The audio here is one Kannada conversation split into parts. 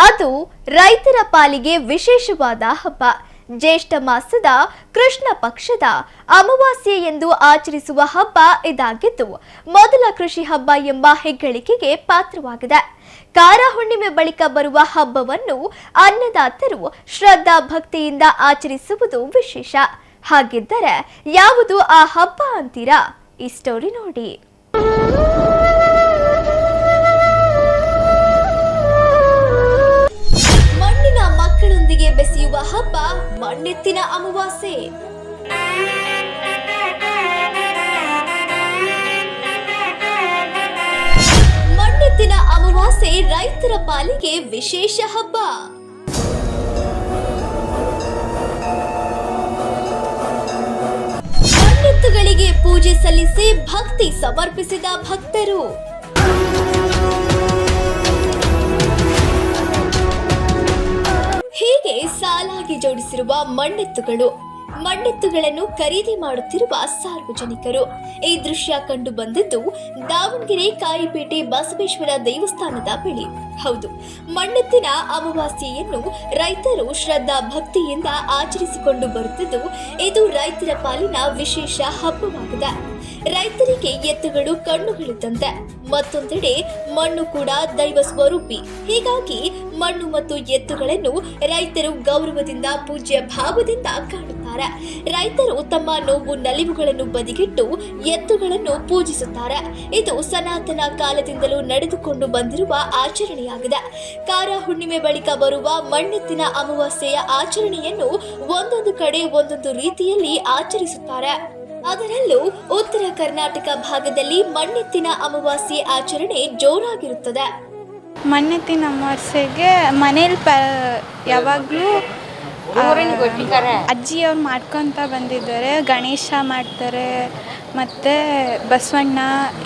ಅದು ರೈತರ ಪಾಲಿಗೆ ವಿಶೇಷವಾದ ಹಬ್ಬ. ಜ್ಯೇಷ್ಠ ಮಾಸದ ಕೃಷ್ಣ ಪಕ್ಷದ ಅಮಾವಾಸ್ಯೆ ಎಂದು ಆಚರಿಸುವ ಹಬ್ಬ ಇದಾಗಿದ್ದು ಮೊದಲ ಕೃಷಿ ಹಬ್ಬ ಎಂಬ ಹೆಗ್ಗಳಿಕೆಗೆ ಪಾತ್ರವಾಗಿದೆ. ಕಾರ ಹುಣ್ಣಿಮೆ ಬಳಿಕ ಬರುವ ಹಬ್ಬವನ್ನು ಅನ್ನದಾತರು ಶ್ರದ್ಧಾ ಭಕ್ತಿಯಿಂದ ಆಚರಿಸುವುದು ವಿಶೇಷ. ಹಾಗಿದ್ದರೆ ಯಾವುದು ಆ ಹಬ್ಬ ಅಂತೀರಾ? ಈ ಸ್ಟೋರಿ ನೋಡಿ. ಮಣ್ಣಿನ ಮಕ್ಕಳೊಂದಿಗೆ ಬೆಸೆಯುವ ಹಬ್ಬ ಮಣ್ಣೆತ್ತಿನ ಅಮಾವಾಸ್ಯೆ. ಮಣ್ಣೆತ್ತಿನ ಅಮಾವಾಸ್ಯೆ ರೈತರ ಪಾಲಿಗೆ ವಿಶೇಷ ಹಬ್ಬ. ಮಣ್ಣೆತ್ತುಗಳಿಗೆ ಪೂಜೆ ಸಲ್ಲಿಸಿ ಭಕ್ತಿ ಸಮರ್ಪಿಸಿದ ಭಕ್ತರು. ಹೀಗೆ ಸಾಲಾಗಿ ಜೋಡಿಸಿರುವ ಮಣ್ಣೆತ್ತುಗಳನ್ನು ಖರೀದಿ ಮಾಡುತ್ತಿರುವ ಸಾರ್ವಜನಿಕರು. ಈ ದೃಶ್ಯ ಕಂಡು ಬಂದಿದ್ದು ದಾವಣಗೆರೆ ಕಾಯಿಪೇಟೆ ಬಸವೇಶ್ವರ ದೇವಸ್ಥಾನದ ಬಳಿ. ಹೌದು, ಮಣ್ಣೆತ್ತಿನ ಅಮಾವಾಸ್ಯೆಯನ್ನು ರೈತರು ಶ್ರದ್ಧಾ ಭಕ್ತಿಯಿಂದ ಆಚರಿಸಿಕೊಂಡು ಬರುತ್ತಿದ್ದು ಇದು ರೈತರ ಪಾಲಿನ ವಿಶೇಷ ಹಬ್ಬವಾಗಿದೆ. ರೈತರಿಗೆ ಎತ್ತುಗಳು ಕಣ್ಣುಗಳಿದ್ದಂತೆ, ಮತ್ತೊಂದೆಡೆ ಮಣ್ಣು ಕೂಡ ದೈವ ಸ್ವರೂಪಿ. ಹೀಗಾಗಿ ಮಣ್ಣು ಮತ್ತು ಎತ್ತುಗಳನ್ನು ರೈತರು ಗೌರವದಿಂದ ಪೂಜ್ಯ ಭಾವದಿಂದ ಕಾಣುತ್ತಾರೆ. ರೈತರು ತಮ್ಮ ನೋವು ನಲಿವುಗಳನ್ನು ಬದಿಗಿಟ್ಟು ಎತ್ತುಗಳನ್ನು ಪೂಜಿಸುತ್ತಾರೆ. ಇದು ಸನಾತನ ಕಾಲದಿಂದಲೂ ನಡೆದುಕೊಂಡು ಬಂದಿರುವ ಆಚರಣೆಯಾಗಿದೆ. ಕಾರ ಹುಣ್ಣಿಮೆ ಬಳಿಕ ಬರುವ ಮಣ್ಣೆತ್ತಿನ ಅಮಾವಾಸ್ಯೆಯ ಆಚರಣೆಯನ್ನು ಒಂದೊಂದು ಕಡೆ ಒಂದೊಂದು ರೀತಿಯಲ್ಲಿ ಆಚರಿಸುತ್ತಾರೆ. ಅದರಲ್ಲೂ ಉತ್ತರ ಕರ್ನಾಟಕ ಭಾಗದಲ್ಲಿ ಮಣ್ಣೆತ್ತಿನ ಅಮಾವಾಸ್ಯೆ ಆಚರಣೆ ಜೋರಾಗಿರುತ್ತದೆ. ಮಣ್ಣೆತ್ತಿನ ಅಮಾವಾಸ್ಯೆಗೆ ಮನೇಲಿ ಯಾವಾಗಲೂ ಅಜ್ಜಿಯವ್ರು ಮಾಡ್ಕೊತ ಬಂದಿದ್ದಾರೆ. ಗಣೇಶ ಮಾಡ್ತಾರೆ, ಮತ್ತು ಬಸವಣ್ಣ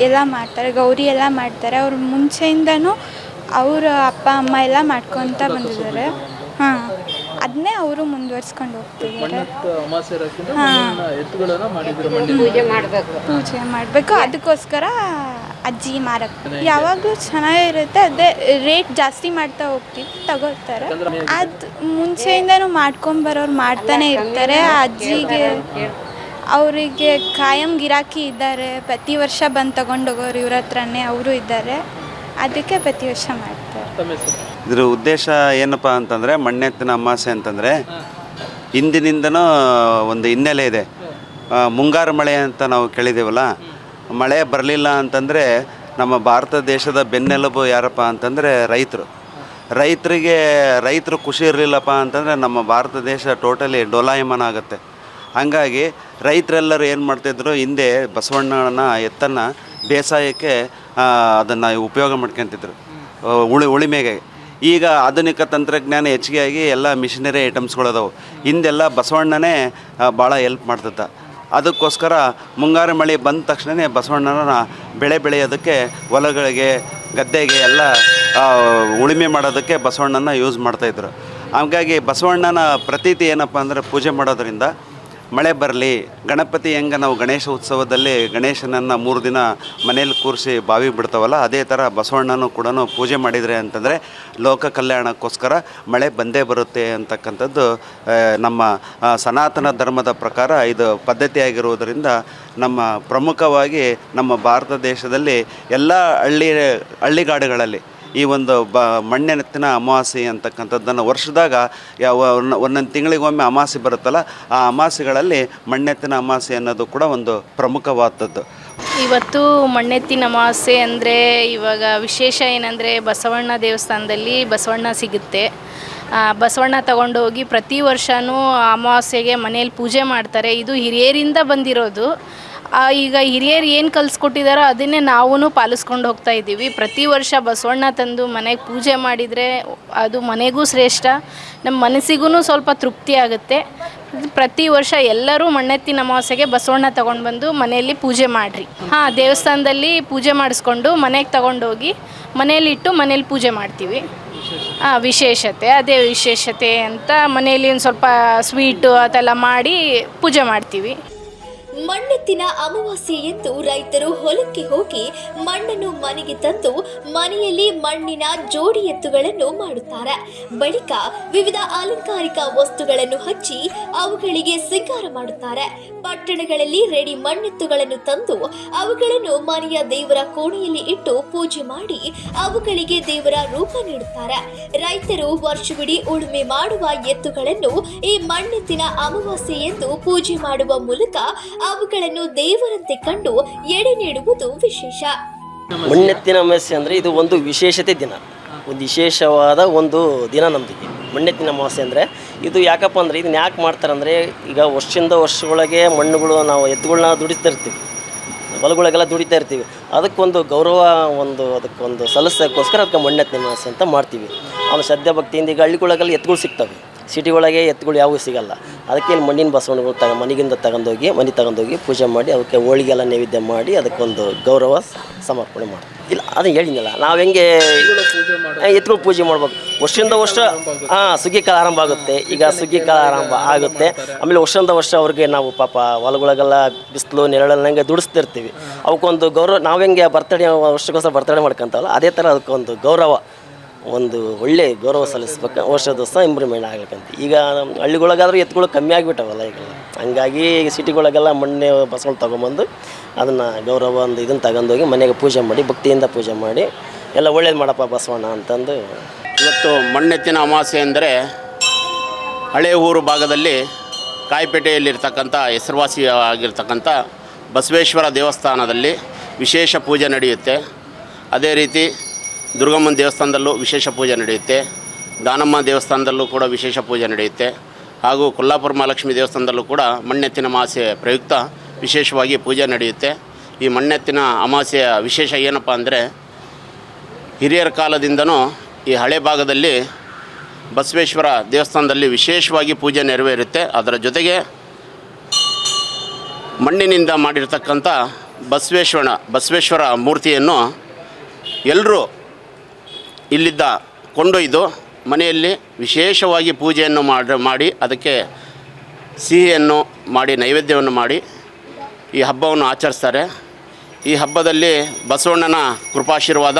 ಎಲ್ಲ ಮಾಡ್ತಾರೆ, ಗೌರಿ ಎಲ್ಲ ಮಾಡ್ತಾರೆ. ಅವ್ರು ಮುಂಚೆಯಿಂದನೂ ಅವರ ಅಪ್ಪ ಅಮ್ಮ ಎಲ್ಲ ಮಾಡ್ಕೊತ ಬಂದಿದ್ದಾರೆ. ಅದನ್ನೇ ಅವರು ಮುಂದುವರ್ಸ್ಕೊಂಡು ಹೋಗ್ತಿದ್ದಾರೆ. ಪೂಜೆ ಮಾಡಬೇಕು, ಅದಕ್ಕೋಸ್ಕರ ಅಜ್ಜಿ ಮಾರಕ್ಕೆ ಯಾವಾಗಲೂ ಚೆನ್ನಾಗಿರುತ್ತೆ. ಅದೇ ರೇಟ್ ಜಾಸ್ತಿ ಮಾಡ್ತಾ ಹೋಗ್ತೀವಿ, ತಗೋತಾರೆ. ಅದು ಮುಂಚೆಯಿಂದನೂ ಮಾಡ್ಕೊಂಬರೋರು ಮಾಡ್ತಾನೆ ಇರ್ತಾರೆ. ಅಜ್ಜಿಗೆ ಅವರಿಗೆ ಕಾಯಂ ಗಿರಾಕಿ ಇದ್ದಾರೆ. ಪ್ರತಿ ವರ್ಷ ಬಂದು ತಗೊಂಡೋಗೋರು ಇವ್ರ ಹತ್ರನೇ ಅವರು ಇದ್ದಾರೆ. ಅದಕ್ಕೆ ಪ್ರತಿ ವರ್ಷ ಮಾಡ್ತಾರೆ. ಇದ್ರ ಉದ್ದೇಶ ಏನಪ್ಪ ಅಂತಂದರೆ, ಮಣ್ಣೆತ್ತಿನ ಅಮಾವಾಸ್ಯೆ ಅಂತಂದರೆ ಹಿಂದಿನಿಂದನೂ ಒಂದು ಹಿನ್ನೆಲೆ ಇದೆ. ಮುಂಗಾರು ಮಳೆ ಅಂತ ನಾವು ಕೇಳಿದ್ದೀವಲ್ಲ, ಮಳೆ ಬರಲಿಲ್ಲ ಅಂತಂದರೆ ನಮ್ಮ ಭಾರತ ದೇಶದ ಬೆನ್ನೆಲುಬು ಯಾರಪ್ಪ ಅಂತಂದರೆ ರೈತರು ಖುಷಿ ಇರಲಿಲ್ಲಪ್ಪ ಅಂತಂದರೆ ನಮ್ಮ ಭಾರತ ದೇಶ ಟೋಟಲಿ ಡೋಲಾಯಮಾನ ಆಗುತ್ತೆ. ಹಾಗಾಗಿ ರೈತರೆಲ್ಲರೂ ಏನು ಮಾಡ್ತಾಯಿದ್ರು, ಹಿಂದೆ ಬಸವಣ್ಣನ ಎತ್ತನ್ನು ಬೇಸಾಯಕ್ಕೆ ಅದನ್ನು ಉಪಯೋಗ ಮಾಡ್ಕೊತಿದ್ರು, ಉಳಿಮೆಗೆ. ಈಗ ಆಧುನಿಕ ತಂತ್ರಜ್ಞಾನ ಹೆಚ್ಚಿಗೆ ಆಗಿ ಎಲ್ಲ ಮಿಷಿನರಿ ಐಟಮ್ಸ್ಗಳದಾವು. ಹಿಂದೆಲ್ಲ ಬಸವಣ್ಣನೇ ಭಾಳ ಹೆಲ್ಪ್ ಮಾಡ್ತಿದ್ದ. ಅದಕ್ಕೋಸ್ಕರ ಮುಂಗಾರು ಮಳೆ ಬಂದ ತಕ್ಷಣವೇ ಬಸವಣ್ಣನ ಬೆಳೆ ಬೆಳೆಯೋದಕ್ಕೆ, ಹೊಲಗಳಿಗೆ, ಗದ್ದೆಗೆ ಎಲ್ಲ ಉಳುಮೆ ಮಾಡೋದಕ್ಕೆ ಬಸವಣ್ಣನ ಯೂಸ್ ಮಾಡ್ತಾಯಿದ್ರು. ಹಾಗಾಗಿ ಬಸವಣ್ಣನ ಪ್ರತೀತಿ ಏನಪ್ಪ ಅಂದರೆ, ಪೂಜೆ ಮಾಡೋದರಿಂದ ಮಳೆ ಬರಲಿ. ಗಣಪತಿ ಹೆಂಗೆ ನಾವು ಗಣೇಶ ಉತ್ಸವದಲ್ಲಿ ಗಣೇಶನನ್ನು 3 ದಿನ ಮನೇಲಿ ಕೂರಿಸಿ ಬಾವಿ ಬಿಡ್ತಾವಲ್ಲ, ಅದೇ ಥರ ಬಸವಣ್ಣನೂ ಕೂಡ ಪೂಜೆ ಮಾಡಿದರೆ ಅಂತಂದರೆ ಲೋಕ ಕಲ್ಯಾಣಕ್ಕೋಸ್ಕರ ಮಳೆ ಬಂದೇ ಬರುತ್ತೆ ಅಂತಕ್ಕಂಥದ್ದು ನಮ್ಮ ಸನಾತನ ಧರ್ಮದ ಪ್ರಕಾರ ಇದು ಪದ್ಧತಿಯಾಗಿರುವುದರಿಂದ ನಮ್ಮ ಪ್ರಮುಖವಾಗಿ ನಮ್ಮ ಭಾರತ ದೇಶದಲ್ಲಿ ಎಲ್ಲ ಹಳ್ಳಿಗಾಡುಗಳಲ್ಲಿ ಈ ಒಂದು ಮಣ್ಣೆತ್ತಿನ ಅಮಾವಾಸ್ಯೆ ಅಂತಕ್ಕಂಥದ್ದನ್ನು ವರ್ಷದಾಗ ಒಂದೊಂದು ತಿಂಗಳಿಗೊಮ್ಮೆ ಅಮಾವಾಸ್ಯೆ ಬರುತ್ತಲ್ಲ, ಆ ಅಮಾವಾಸ್ಯೆಗಳಲ್ಲಿ ಮಣ್ಣೆತ್ತಿನ ಅಮಾವಾಸ್ಯೆ ಅನ್ನೋದು ಕೂಡ ಒಂದು ಪ್ರಮುಖವಾದದ್ದು. ಇವತ್ತು ಮಣ್ಣೆತ್ತಿನ ಅಮಾವಾಸ್ಯೆ ಅಂದರೆ ಇವಾಗ ವಿಶೇಷ ಏನಂದರೆ, ಬಸವಣ್ಣ ದೇವಸ್ಥಾನದಲ್ಲಿ ಬಸವಣ್ಣ ಸಿಗುತ್ತೆ. ಬಸವಣ್ಣ ತಗೊಂಡೋಗಿ ಪ್ರತಿ ವರ್ಷವೂ ಅಮಾವಾಸ್ಯೆಗೆ ಮನೇಲಿ ಪೂಜೆ ಮಾಡ್ತಾರೆ. ಇದು ಹಿರಿಯರಿಂದ ಬಂದಿರೋದು. ಈಗ ಹಿರಿಯರು ಏನು ಕಲಿಸ್ಕೊಟ್ಟಿದ್ದಾರೋ ಅದನ್ನೇ ನಾವೂ ಪಾಲಿಸ್ಕೊಂಡು ಹೋಗ್ತಾ ಇದ್ದೀವಿ. ಪ್ರತಿ ವರ್ಷ ಬಸವಣ್ಣ ತಂದು ಮನೆಗೆ ಪೂಜೆ ಮಾಡಿದರೆ ಅದು ಮನೆಗೂ ಶ್ರೇಷ್ಠ, ನಮ್ಮ ಮನಸ್ಸಿಗೂ ಸ್ವಲ್ಪ ತೃಪ್ತಿ ಆಗುತ್ತೆ. ಪ್ರತಿ ವರ್ಷ ಎಲ್ಲರೂ ಮಣ್ಣೆತ್ತಿನ ಅಮಾವಾಸ್ಯೆಗೆ ಬಸವಣ್ಣ ತೊಗೊಂಡು ಬಂದು ಮನೆಯಲ್ಲಿ ಪೂಜೆ ಮಾಡಿರಿ. ದೇವಸ್ಥಾನದಲ್ಲಿ ಪೂಜೆ ಮಾಡಿಸ್ಕೊಂಡು ಮನೆಗೆ ತಗೊಂಡೋಗಿ ಮನೆಯಲ್ಲಿಟ್ಟು ಮನೇಲಿ ಪೂಜೆ ಮಾಡ್ತೀವಿ. ವಿಶೇಷತೆ ಅದೇ ವಿಶೇಷತೆ ಅಂತ ಮನೆಯಲ್ಲಿ ಒಂದು ಸ್ವಲ್ಪ ಸ್ವೀಟು ಅದೆಲ್ಲ ಮಾಡಿ ಪೂಜೆ ಮಾಡ್ತೀವಿ. ಮಣ್ಣೆತ್ತಿನ ಅಮಾವಾಸ್ಯೆ ಎಂದು ರೈತರು ಹೊಲಕ್ಕೆ ಹೋಗಿ ಮಣ್ಣನ್ನು ಮನೆಗೆ ತಂದು ಮನೆಯಲ್ಲಿ ಮಣ್ಣಿನ ಜೋಡಿ ಎತ್ತುಗಳನ್ನು ಮಾಡುತ್ತಾರೆ. ಬಳಿಕ ವಿವಿಧ ಅಲಂಕಾರಿಕ ವಸ್ತುಗಳನ್ನು ಹಚ್ಚಿ ಅವುಗಳಿಗೆ ಸಿಂಗಾರ ಮಾಡುತ್ತಾರೆ. ಪಟ್ಟಣಗಳಲ್ಲಿ ರೆಡಿ ಮಣ್ಣೆತ್ತುಗಳನ್ನು ತಂದು ಅವುಗಳನ್ನು ಮನೆಯ ದೇವರ ಕೋಣೆಯಲ್ಲಿ ಇಟ್ಟು ಪೂಜೆ ಮಾಡಿ ಅವುಗಳಿಗೆ ದೇವರ ರೂಪ ನೀಡುತ್ತಾರೆ. ರೈತರು ವರ್ಷವಿಡೀ ಉಳುಮೆ ಮಾಡುವ ಎತ್ತುಗಳನ್ನು ಈ ಮಣ್ಣೆತ್ತಿನ ಅಮಾವಾಸ್ಯೆ ಎಂದು ಪೂಜೆ ಮಾಡುವ ಮೂಲಕ ಅವುಗಳನ್ನು ದೇವರಂತೆ ಕಂಡು ಎಡೆ ನೀಡುವುದು ವಿಶೇಷ. ಮಣ್ಣೆತ್ತಿನ ಅಮಾವಾಸ್ಯೆ ಅಂದರೆ ಇದು ಒಂದು ವಿಶೇಷತೆ ದಿನ, ಒಂದು ವಿಶೇಷವಾದ ಒಂದು ದಿನ ನಮ್ಮದಿಗೆ. ಮಣ್ಣೆತ್ತಿನ ಅಮಾವಾಸ್ಯೆ ಅಂದರೆ ಇದು ಯಾಕಪ್ಪ ಅಂದರೆ ಇದನ್ನ ಯಾಕೆ ಮಾಡ್ತಾರೆ ಅಂದರೆ, ಈಗ ವರ್ಷದಿಂದ ವರ್ಷಗಳಿಗೆ ಮಣ್ಣುಗಳು ನಾವು ಎತ್ತುಗಳನ್ನ ದುಡಿತಾ ಇರ್ತೀವಿ, ಹೊಲಗಳಿಗೆಲ್ಲ ದುಡಿತಾ ಇರ್ತೀವಿ. ಅದಕ್ಕೊಂದು ಗೌರವ ಅದಕ್ಕೊಂದು ಸಲ್ಲಿಸೋಕ್ಕೋಸ್ಕರ ಅದಕ್ಕೆ ಮಣ್ಣೆತ್ತಿನ ಅಮಾವಾಸ್ಯೆ ಅಂತ ಮಾಡ್ತೀವಿ. ಅವನು ಶ್ರದ್ಧೆ ಭಕ್ತಿಯಿಂದ ಈಗ ಹಳ್ಳಿಗಳಿಗೆಲ್ಲ ಎತ್ತುಗಳು ಸಿಗ್ತವೆ, ಸಿಟಿ ಒಳಗೆ ಎತ್ತುಗಳು ಯಾವೂ ಸಿಗಲ್ಲ. ಅದಕ್ಕೆ ಇಲ್ಲಿ ಮಣ್ಣಿನ ಬಸವಣ್ಣಗಳು ಮನೆಗಿಂದ ತಗೊಂಡೋಗಿ ತಗೊಂಡೋಗಿ ಪೂಜೆ ಮಾಡಿ ಅದಕ್ಕೆ ಹೋಳಿಗೆಲ್ಲ ನೈವೇದ್ಯ ಮಾಡಿ ಅದಕ್ಕೊಂದು ಗೌರವ ಸಮರ್ಪಣೆ ಮಾಡ್ತೀವಿ. ಇಲ್ಲ ಅದನ್ನು ಹೇಳಿದ್ನಲ್ಲ, ನಾವು ಹೆಂಗೆ ಎತ್ತುಗಳು ಪೂಜೆ ಮಾಡ್ಬೇಕು. ವರ್ಷದಿಂದ ವರ್ಷ ಸುಗ್ಗಿ ಕಾಲ ಆರಂಭ ಆಗುತ್ತೆ. ಈಗ ಸುಗ್ಗಿ ಕಾಲ ಆರಂಭ ಆಗುತ್ತೆ, ಆಮೇಲೆ ವರ್ಷದಿಂದ ವರ್ಷ ಅವ್ರಿಗೆ ನಾವು ಪಾಪ ಹೊಲಗಳಿಗೆಲ್ಲ ಬಿಸಿಲು ನೆರಳನ್ನಂಗೆ ದುಡಿಸ್ತಿರ್ತೀವಿ. ಅವಕ್ಕೊಂದು ಗೌರವ, ನಾವು ಹೆಂಗೆ ಬರ್ತಡೇ ವರ್ಷಕ್ಕೋಸ್ಕರ ಬರ್ತಡೇ ಮಾಡ್ಕೊತಾವಲ್ಲ, ಅದೇ ಥರ ಅದಕ್ಕೊಂದು ಗೌರವ, ಒಂದು ಒಳ್ಳೆ ಗೌರವ ಸಲ್ಲಿಸ್ಬೇಕು. ವರ್ಷದೋಸ್ಕರ ಇಂಪ್ರೂವ್ಮೆಂಟ್ ಆಗ್ಬೇಕಂತ. ಈಗ ಹಳ್ಳಿಗಳಿಗಾದ್ರೂ ಎತ್ತುಗಳು ಕಮ್ಮಿ ಆಗಿಬಿಟ್ಟವಲ್ಲ ಈಗೆಲ್ಲ, ಹಂಗಾಗಿ ಈಗ ಸಿಟಿಗಳಿಗೆಲ್ಲ ಮಣ್ಣೆ ಬಸವಣ್ಣ ತೊಗೊಂಬಂದು ಅದನ್ನು ಗೌರವ ಒಂದು ಇದನ್ನು ತಗೊಂಡೋಗಿ ಮನೆಗೆ ಪೂಜೆ ಮಾಡಿ ಭಕ್ತಿಯಿಂದ ಪೂಜೆ ಮಾಡಿ ಎಲ್ಲ ಒಳ್ಳೇದು ಮಾಡಪ್ಪ ಬಸವಣ್ಣ ಅಂತಂದು. ಇವತ್ತು ಮಣ್ಣೆತ್ತಿನ ಅಮಾವಾಸ್ಯೆ ಅಂದರೆ ಹಳೆ ಊರು ಭಾಗದಲ್ಲಿ ಕಾಯಿಪೇಟೆಯಲ್ಲಿರ್ತಕ್ಕಂಥ ಹೆಸರುವಾಸಿಯಾಗಿರ್ತಕ್ಕಂಥ ಬಸವೇಶ್ವರ ದೇವಸ್ಥಾನದಲ್ಲಿ ವಿಶೇಷ ಪೂಜೆ ನಡೆಯುತ್ತೆ. ಅದೇ ರೀತಿ ದುರ್ಗಮ್ಮನ ದೇವಸ್ಥಾನದಲ್ಲೂ ವಿಶೇಷ ಪೂಜೆ ನಡೆಯುತ್ತೆ. ದಾನಮ್ಮ ದೇವಸ್ಥಾನದಲ್ಲೂ ಕೂಡ ವಿಶೇಷ ಪೂಜೆ ನಡೆಯುತ್ತೆ. ಹಾಗೂ ಕೊಲ್ಲಾಪುರ ಮಹಾಲಕ್ಷ್ಮಿ ದೇವಸ್ಥಾನದಲ್ಲೂ ಕೂಡ ಮಣ್ಣೆತ್ತಿನ ಅಮಾವಾಸ್ಯೆ ಪ್ರಯುಕ್ತ ವಿಶೇಷವಾಗಿ ಪೂಜೆ ನಡೆಯುತ್ತೆ. ಈ ಮಣ್ಣೆತ್ತಿನ ಅಮಾವಾಸ್ಯೆಯ ವಿಶೇಷ ಏನಪ್ಪ ಅಂದರೆ, ಹಿರಿಯರ ಕಾಲದಿಂದನೂ ಈ ಹಳೆ ಭಾಗದಲ್ಲಿ ಬಸವೇಶ್ವರ ದೇವಸ್ಥಾನದಲ್ಲಿ ವಿಶೇಷವಾಗಿ ಪೂಜೆ ನೆರವೇರುತ್ತೆ. ಅದರ ಜೊತೆಗೆ ಮಣ್ಣಿನಿಂದ ಮಾಡಿರ್ತಕ್ಕಂಥ ಬಸವೇಶ್ವರ ಮೂರ್ತಿಯನ್ನು ಎಲ್ಲರೂ ಇಲ್ಲಿದ್ದ ಕೊಂಡೊಯ್ದು ಮನೆಯಲ್ಲಿ ವಿಶೇಷವಾಗಿ ಪೂಜೆಯನ್ನು ಮಾಡಿ ಅದಕ್ಕೆ ಸಿಹಿಯನ್ನು ಮಾಡಿ ನೈವೇದ್ಯವನ್ನು ಮಾಡಿ ಈ ಹಬ್ಬವನ್ನು ಆಚರಿಸ್ತಾರೆ. ಈ ಹಬ್ಬದಲ್ಲಿ ಬಸವಣ್ಣನ ಕೃಪಾಶೀರ್ವಾದ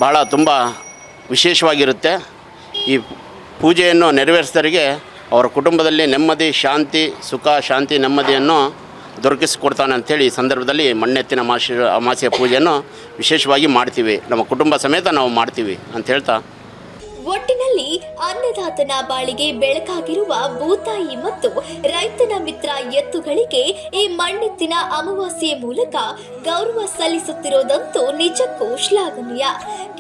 ಭಾಳ ತುಂಬ ವಿಶೇಷವಾಗಿರುತ್ತೆ. ಈ ಪೂಜೆಯನ್ನು ನೆರವೇರಿಸಿದವರಿಗೆ ಅವರ ಕುಟುಂಬದಲ್ಲಿ ನೆಮ್ಮದಿ, ಶಾಂತಿ, ಸುಖ, ಶಾಂತಿ, ನೆಮ್ಮದಿಯನ್ನು ದೊರಕಿಸಿಕೊಡ್ತಾನೆ ಅಂಥೇಳಿ ಈ ಸಂದರ್ಭದಲ್ಲಿ ಮಣ್ಣೆತ್ತಿನ ಅಮಾವಾಸ್ಯೆ ಪೂಜೆಯನ್ನು ವಿಶೇಷವಾಗಿ ಮಾಡ್ತೀವಿ. ನಮ್ಮ ಕುಟುಂಬ ಸಮೇತ ನಾವು ಮಾಡ್ತೀವಿ ಅಂತ ಹೇಳ್ತಾ, ಒಟ್ಟಿನಲ್ಲಿ ಅನ್ನದಾತನ ಬಾಳಿಗೆ ಬೆಳಕಾಗಿರುವ ಭೂತಾಯಿ ಮತ್ತು ರೈತನ ಮಿತ್ರ ಎತ್ತುಗಳಿಗೆ ಈ ಮಣ್ಣೆತ್ತಿನ ಅಮಾವಾಸ್ಯೆ ಮೂಲಕ ಗೌರವ ಸಲ್ಲಿಸುತ್ತಿರೋದಂತೂ ನಿಜಕ್ಕೂ ಶ್ಲಾಘನೀಯ.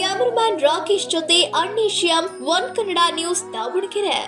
ಕ್ಯಾಮರಾಮನ್ ರಾಕೇಶ್ ಜೊತೆ ಅಣ್ಣೇಶ್ಯಾಮ್, ಒನ್ ಕನ್ನಡ ನ್ಯೂಸ್, ದಾವಣಗೆರೆ.